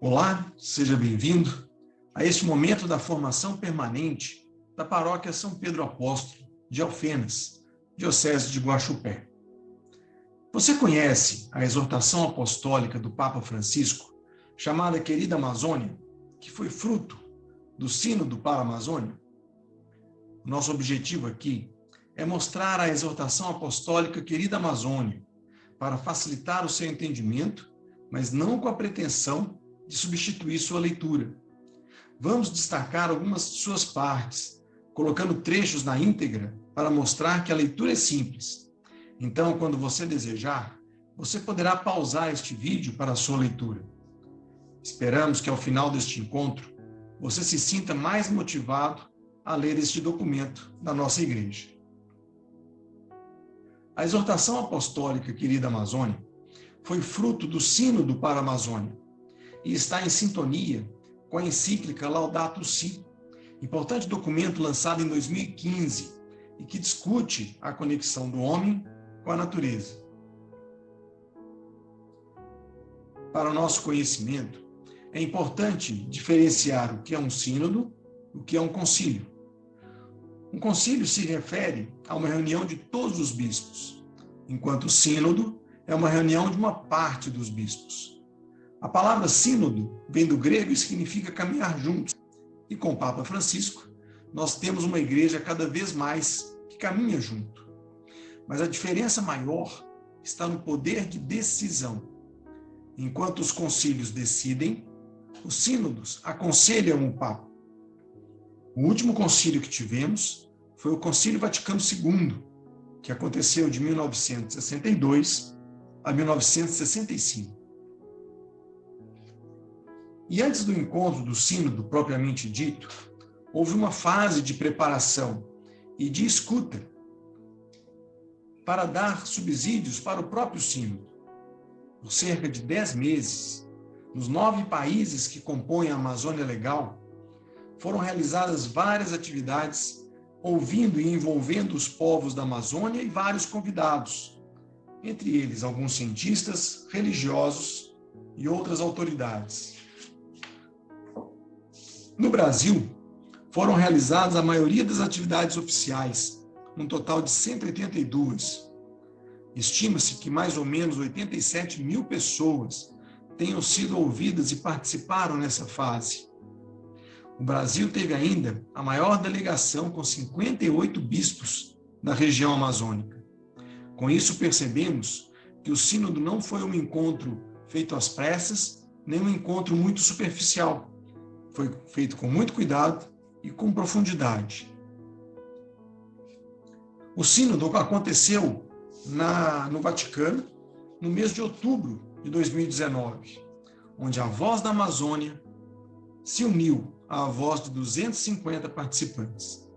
Olá, seja bem-vindo a este momento da formação permanente da Paróquia São Pedro Apóstolo de Alfenas, Diocese de Guaxupé. Você conhece a exortação apostólica do Papa Francisco, chamada Querida Amazônia, que foi fruto do Sínodo para a Amazônia? Nosso objetivo aqui é mostrar a exortação apostólica Querida Amazônia, para facilitar o seu entendimento, mas não com a pretensão de substituir sua leitura. Vamos destacar algumas de suas partes, colocando trechos na íntegra para mostrar que a leitura é simples. Então, quando você desejar, você poderá pausar este vídeo para a sua leitura. Esperamos que ao final deste encontro, você se sinta mais motivado a ler este documento da nossa igreja. A exortação apostólica Querida Amazônia foi fruto do Sínodo para a Amazônia e está em sintonia com a encíclica Laudato Si, importante documento lançado em 2015 e que discute a conexão do homem com a natureza. Para o nosso conhecimento, é importante diferenciar o que é um sínodo do que é um concílio. Um concílio se refere a uma reunião de todos os bispos, enquanto o sínodo é uma reunião de uma parte dos bispos. A palavra sínodo vem do grego e significa caminhar juntos. E com o Papa Francisco, nós temos uma igreja cada vez mais que caminha junto. Mas a diferença maior está no poder de decisão. Enquanto os concílios decidem, os sínodos aconselham o Papa. O último concílio que tivemos foi o Concílio Vaticano II, que aconteceu de 1962 a 1965. E antes do encontro do sínodo propriamente dito, houve uma fase de preparação e de escuta para dar subsídios para o próprio sínodo. Por cerca de 10 meses, nos 9 países que compõem a Amazônia Legal, foram realizadas várias atividades ouvindo e envolvendo os povos da Amazônia e vários convidados, entre eles alguns cientistas, religiosos e outras autoridades. No Brasil, foram realizadas a maioria das atividades oficiais, um total de 182. Estima-se que mais ou menos 87 mil pessoas tenham sido ouvidas e participaram nessa fase. O Brasil teve ainda a maior delegação, com 58 bispos da região amazônica. Com isso, percebemos que o sínodo não foi um encontro feito às pressas, nem um encontro muito superficial. Foi feito com muito cuidado e com profundidade. O sínodo aconteceu no Vaticano no mês de outubro de 2019, onde a voz da Amazônia se uniu à voz de 250 participantes.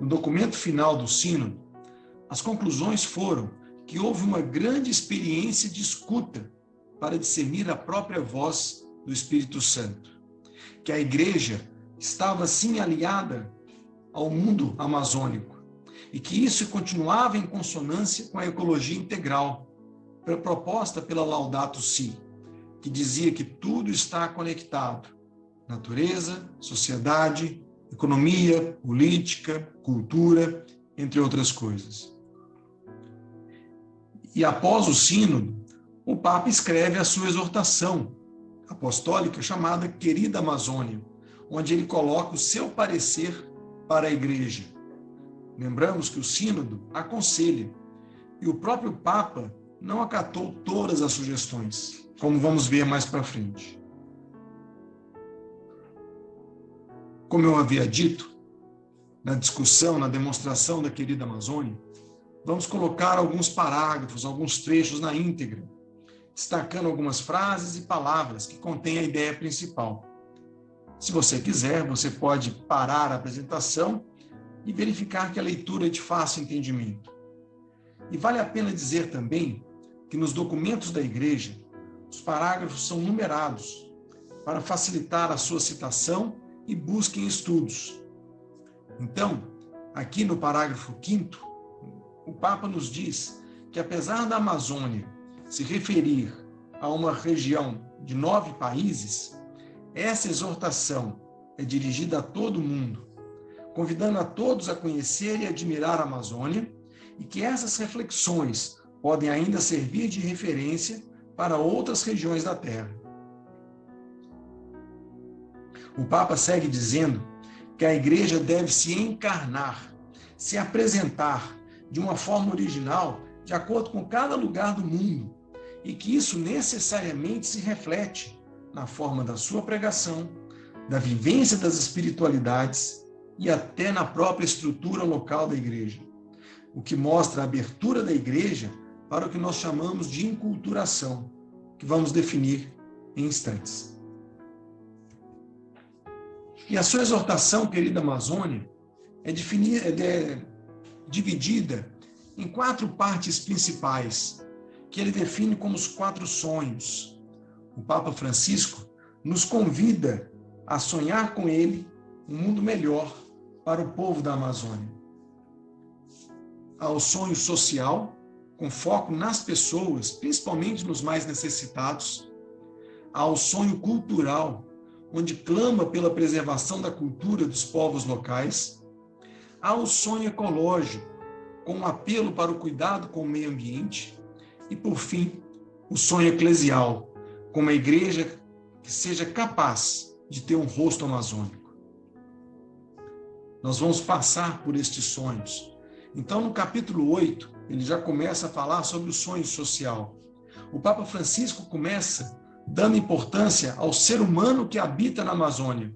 No documento final do sínodo, as conclusões foram que houve uma grande experiência de escuta para discernir a própria voz do Espírito Santo, que a igreja estava assim aliada ao mundo amazônico e que isso continuava em consonância com a ecologia integral proposta pela Laudato Si, que dizia que tudo está conectado: natureza, sociedade, economia, política, cultura, entre outras coisas. E após o sínodo, o Papa escreve a sua exortação apostólica chamada Querida Amazônia, onde ele coloca o seu parecer para a igreja. Lembramos que o sínodo aconselha, e o próprio Papa não acatou todas as sugestões, como vamos ver mais para frente. Como eu havia dito, na discussão, na demonstração da Querida Amazônia, vamos colocar alguns parágrafos, alguns trechos na íntegra, destacando algumas frases e palavras que contêm a ideia principal. Se você quiser, você pode parar a apresentação e verificar que a leitura é de fácil entendimento. E vale a pena dizer também que nos documentos da igreja, os parágrafos são numerados para facilitar a sua citação e busca em estudos. Então, aqui no parágrafo 5º, o Papa nos diz que apesar da Amazônia se referir a uma região de 9 países, essa exortação é dirigida a todo mundo, convidando a todos a conhecer e admirar a Amazônia, e que essas reflexões podem ainda servir de referência para outras regiões da Terra. O Papa segue dizendo que a Igreja deve se encarnar, se apresentar de uma forma original, de acordo com cada lugar do mundo, e que isso necessariamente se reflete na forma da sua pregação, da vivência das espiritualidades e até na própria estrutura local da Igreja, o que mostra a abertura da Igreja para o que nós chamamos de inculturação, que vamos definir em instantes. E a sua exortação, querida Amazônia, é dividida em 4 partes principais, que ele define como os 4 sonhos. O Papa Francisco nos convida a sonhar com ele um mundo melhor para o povo da Amazônia. Há o sonho social, com foco nas pessoas, principalmente nos mais necessitados. Há o sonho cultural, onde clama pela preservação da cultura dos povos locais. Há o sonho ecológico, com um apelo para o cuidado com o meio ambiente. E, por fim, o sonho eclesial, com uma igreja que seja capaz de ter um rosto amazônico. Nós vamos passar por estes sonhos. Então, no capítulo 8, ele já começa a falar sobre o sonho social. O Papa Francisco começa dando importância ao ser humano que habita na Amazônia.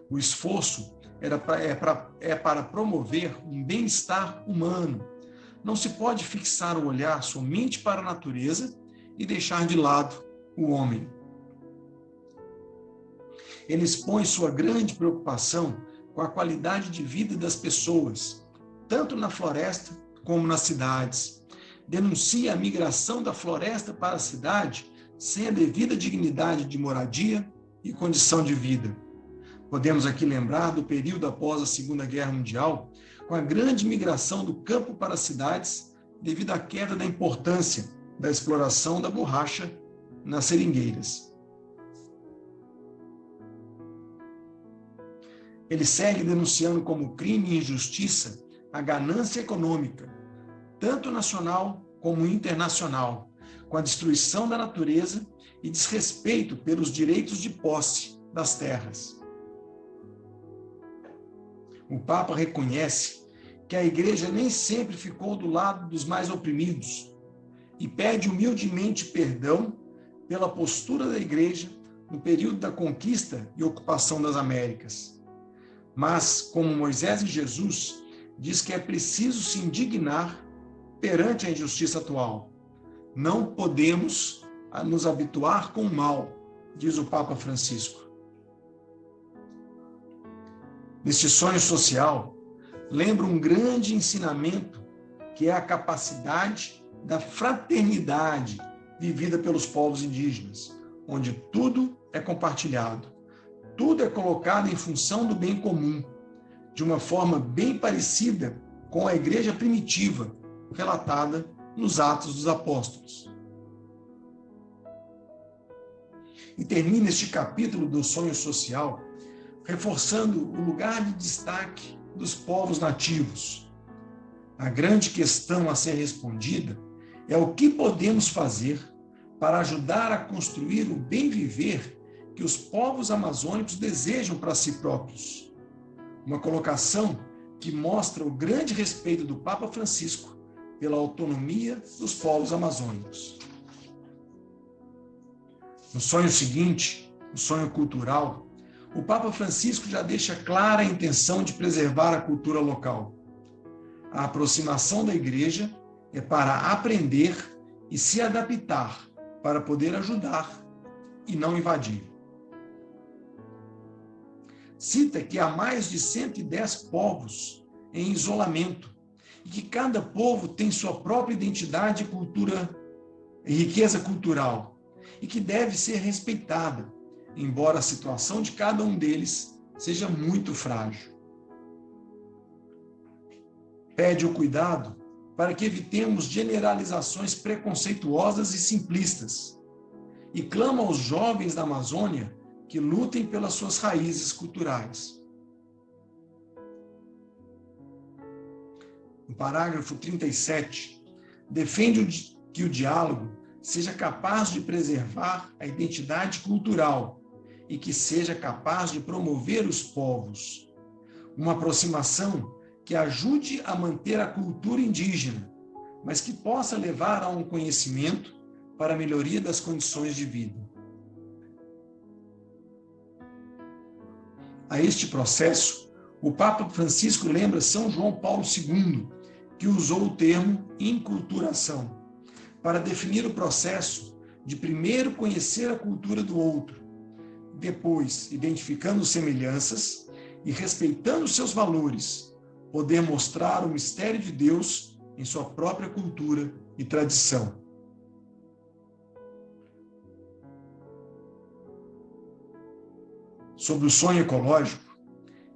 O esforço é para promover um bem-estar humano. Não se pode fixar o olhar somente para a natureza e deixar de lado o homem. Ele expõe sua grande preocupação com a qualidade de vida das pessoas, tanto na floresta como nas cidades. Denuncia a migração da floresta para a cidade sem a devida dignidade de moradia e condição de vida. Podemos aqui lembrar do período após a Segunda Guerra Mundial, com a grande migração do campo para as cidades devido à queda da importância da exploração da borracha nas seringueiras. Ele segue denunciando como crime e injustiça a ganância econômica, tanto nacional como internacional, com a destruição da natureza e desrespeito pelos direitos de posse das terras. O Papa reconhece que a Igreja nem sempre ficou do lado dos mais oprimidos e pede humildemente perdão pela postura da Igreja no período da conquista e ocupação das Américas. Mas, como Moisés e Jesus, diz que é preciso se indignar perante a injustiça atual. Não podemos nos habituar com o mal, diz o Papa Francisco. Neste sonho social, lembra um grande ensinamento que é a capacidade da fraternidade vivida pelos povos indígenas, onde tudo é compartilhado, tudo é colocado em função do bem comum, de uma forma bem parecida com a igreja primitiva, relatada nos Atos dos Apóstolos. E termina este capítulo do sonho social reforçando o lugar de destaque dos povos nativos. A grande questão a ser respondida é o que podemos fazer para ajudar a construir o bem viver que os povos amazônicos desejam para si próprios. Uma colocação que mostra o grande respeito do Papa Francisco pela autonomia dos povos amazônicos. No sonho seguinte, o sonho cultural, o Papa Francisco já deixa clara a intenção de preservar a cultura local. A aproximação da Igreja é para aprender e se adaptar para poder ajudar e não invadir. Cita que há mais de 110 povos em isolamento e que cada povo tem sua própria identidade, cultura e riqueza cultural e que deve ser respeitada, embora a situação de cada um deles seja muito frágil. Pede o cuidado para que evitemos generalizações preconceituosas e simplistas, e clama aos jovens da Amazônia que lutem pelas suas raízes culturais. No parágrafo 37, defende que o diálogo seja capaz de preservar a identidade cultural e que seja capaz de promover os povos. Uma aproximação que ajude a manter a cultura indígena, mas que possa levar a um conhecimento para a melhoria das condições de vida. A este processo, o Papa Francisco lembra São João Paulo II, que usou o termo inculturação, para definir o processo de primeiro conhecer a cultura do outro, depois, identificando semelhanças e respeitando seus valores, poder mostrar o mistério de Deus em sua própria cultura e tradição. Sobre o sonho ecológico,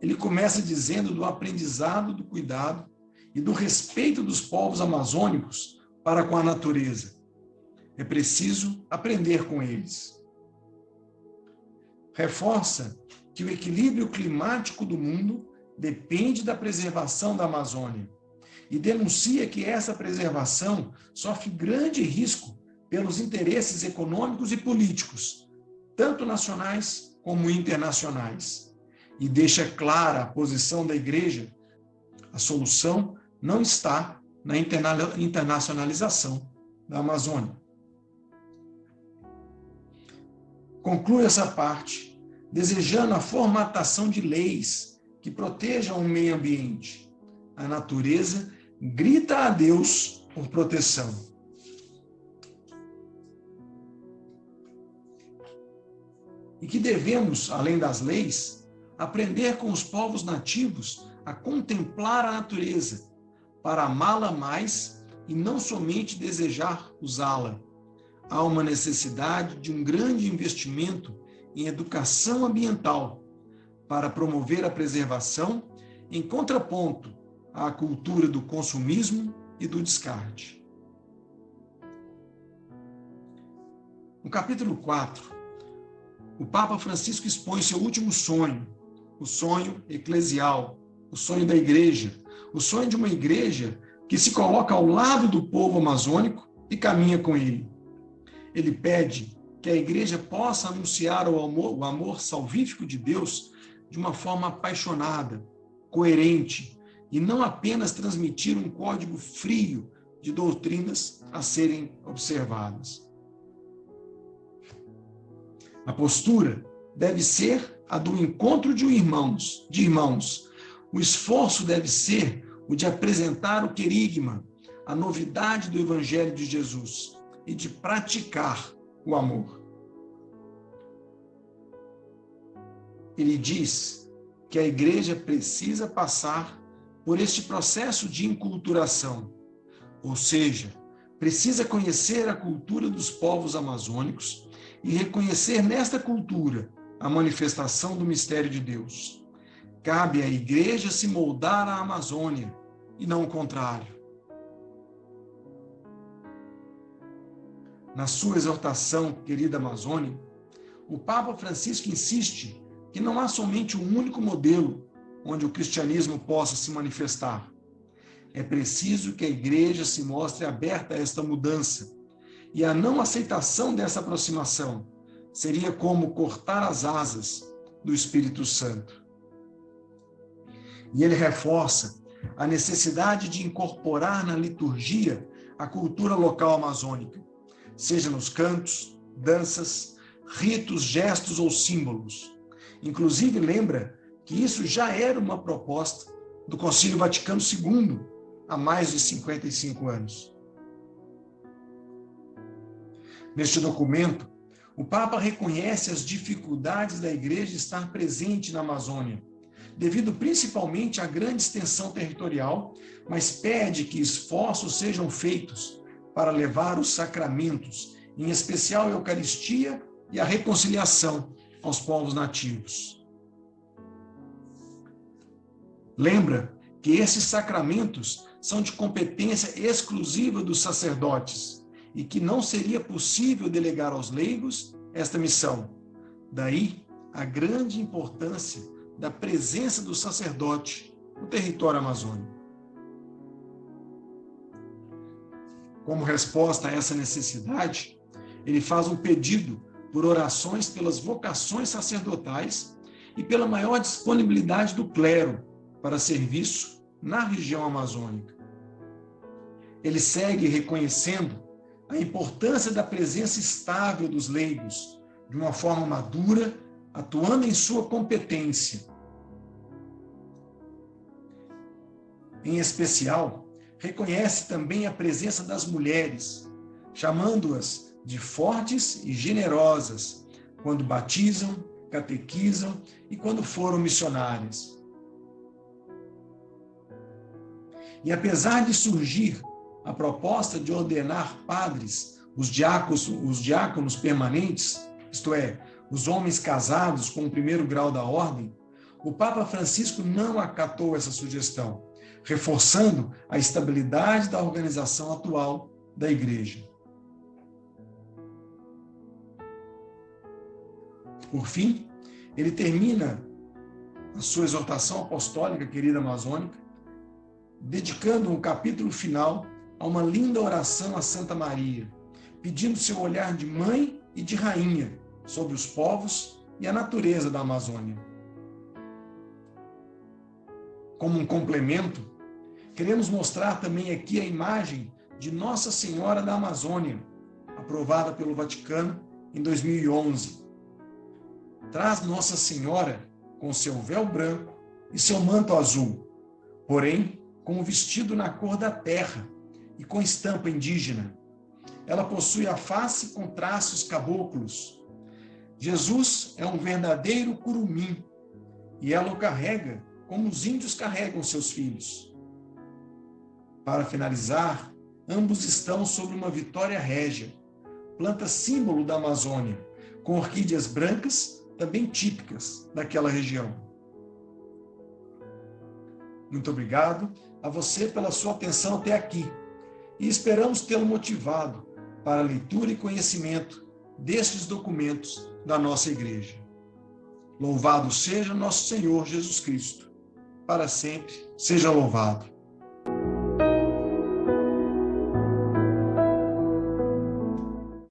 ele começa dizendo do aprendizado do cuidado e do respeito dos povos amazônicos para com a natureza. É preciso aprender com eles. Reforça que o equilíbrio climático do mundo depende da preservação da Amazônia e denuncia que essa preservação sofre grande risco pelos interesses econômicos e políticos, tanto nacionais como internacionais, e deixa clara a posição da Igreja. A solução não está na internacionalização da Amazônia. Conclui essa parte desejando a formatação de leis que protejam o meio ambiente. A natureza grita a Deus por proteção. E que devemos, além das leis, aprender com os povos nativos a contemplar a natureza, para amá-la mais e não somente desejar usá-la. Há uma necessidade de um grande investimento em educação ambiental para promover a preservação em contraponto à cultura do consumismo e do descarte. No capítulo 4, o Papa Francisco expõe seu último sonho, o sonho eclesial, o sonho da igreja, o sonho de uma igreja que se coloca ao lado do povo amazônico e caminha com ele. Ele pede que a igreja possa anunciar o amor salvífico de Deus de uma forma apaixonada, coerente, e não apenas transmitir um código frio de doutrinas a serem observadas. A postura deve ser a do encontro de irmãos. O esforço deve ser o de apresentar o querigma, a novidade do Evangelho de Jesus, e de praticar o amor. Ele diz que a igreja precisa passar por este processo de inculturação, ou seja, precisa conhecer a cultura dos povos amazônicos e reconhecer nesta cultura a manifestação do mistério de Deus. Cabe à igreja se moldar à Amazônia e não o contrário. Na sua exortação, querida Amazônia, o Papa Francisco insiste que não há somente um único modelo onde o cristianismo possa se manifestar. É preciso que a igreja se mostre aberta a esta mudança, e a não aceitação dessa aproximação seria como cortar as asas do Espírito Santo. E ele reforça a necessidade de incorporar na liturgia a cultura local amazônica, seja nos cantos, danças, ritos, gestos ou símbolos. Inclusive, lembra que isso já era uma proposta do Concílio Vaticano II, há mais de 55 anos. Neste documento, o Papa reconhece as dificuldades da Igreja estar presente na Amazônia, devido principalmente à grande extensão territorial, mas pede que esforços sejam feitos para levar os sacramentos, em especial a Eucaristia e a reconciliação aos povos nativos. Lembra que esses sacramentos são de competência exclusiva dos sacerdotes e que não seria possível delegar aos leigos esta missão. Daí a grande importância da presença do sacerdote no território amazônico. Como resposta a essa necessidade, ele faz um pedido por orações pelas vocações sacerdotais e pela maior disponibilidade do clero para serviço na região amazônica. Ele segue reconhecendo a importância da presença estável dos leigos, de uma forma madura, atuando em sua competência. Em especial, reconhece também a presença das mulheres, chamando-as de fortes e generosas, quando batizam, catequizam e quando foram missionárias. E apesar de surgir a proposta de ordenar padres, os diáconos permanentes, isto é, os homens casados com o primeiro grau da ordem, o Papa Francisco não acatou essa sugestão, reforçando a estabilidade da organização atual da Igreja. Por fim, ele termina a sua exortação apostólica, querida amazônica, dedicando um capítulo final a uma linda oração a Santa Maria, pedindo seu olhar de mãe e de rainha sobre os povos e a natureza da Amazônia. Como um complemento, queremos mostrar também aqui a imagem de Nossa Senhora da Amazônia, aprovada pelo Vaticano em 2011. Traz Nossa Senhora com seu véu branco e seu manto azul, porém com o vestido na cor da terra e com estampa indígena. Ela possui a face com traços caboclos. Jesus é um verdadeiro curumim e ela o carrega como os índios carregam seus filhos. Para finalizar, ambos estão sobre uma vitória régia, planta símbolo da Amazônia, com orquídeas brancas, também típicas daquela região. Muito obrigado a você pela sua atenção até aqui e esperamos tê-lo motivado para a leitura e conhecimento destes documentos da nossa Igreja. Louvado seja nosso Senhor Jesus Cristo. Para sempre seja louvado.